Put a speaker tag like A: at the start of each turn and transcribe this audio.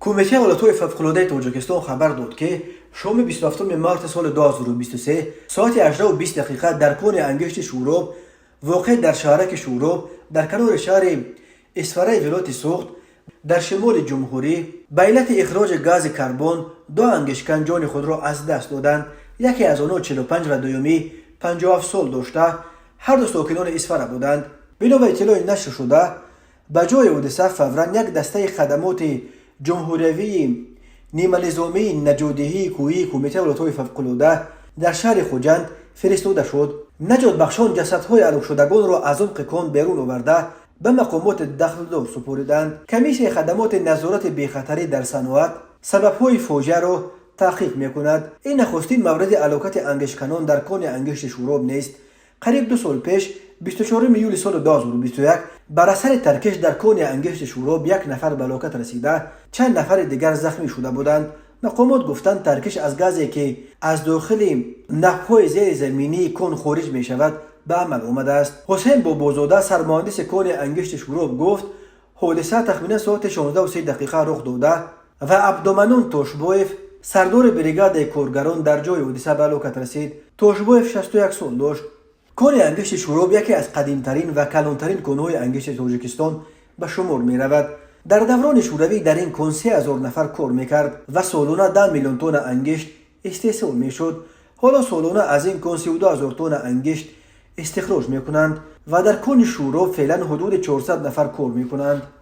A: کمیته ولایت‌های فوق‌العاده تاجیکستان خبر داد که شام 27 مارس سال 2023 ساعت 18:20 در کون انگشت شوراب واقع در شهرک شوراب در کنار شهر اسفره ولایت سوخت در شمال جمهوری به علت اخراج گاز کربن دو انگشتکن جان خود را از دست دادند. یکی از آنها 45 و دومی 57 سال داشته. هر دو ساکنان اسفره بودند. بنا به اطلاع نشر شده به جای حادثه فوراً یک دسته خدمات جمهوری نیمه نظامی نجاتدهی کوهی کمیته ولایت‌های فوق‌العاده در شهر خوجند فرستاده شد. نجات بخشان جسدهای هلاک شدگان را از عمق کان بیرون آورده به مقامات دخل‌دار سپردند. کمیسیون خدمات نظارت بی‌خطری در صنعت سبب‌های فاجعه را تحقیق می‌کند. این نخستین مورد هلاکت انگشتکنان در کان انگشت شوراب نیست. قریب 2 سال پیش 24 یولی سال 2021 بر اثر ترکش در کان انگشت شوراب 1 نفر به هلاکت رسیده، چند نفر دیگر زخمی شده بودند. مقامات گفتند ترکش از گازی که از داخل نهرهای زیر زمینی کان خارج می شود به عمل آمده است. حسین بابازاده سرمهندس کان انگشت شوراب گفت حادثه تخمیناً ساعت 16:03 رخ داده و عبدالمنان توشبایف سردار بریگاد کارگران در جای حادثه به هلاکت رسید. توشبایف 61 سال داشت. کان انگشت شوراب یکی از قدیمترین و کلانترین کان‌های انگشت تاجیکستان به شمار می رود. در دوران شوروی در این کان 3000 نفر کار میکرد و سالانه 10 میلیون تن انگشت استحصال میشد. حالا سالانه از این کان 32000 تن انگشت استخراج میکنند و در کان شوراب فعلا حدود 400 نفر کار میکنند.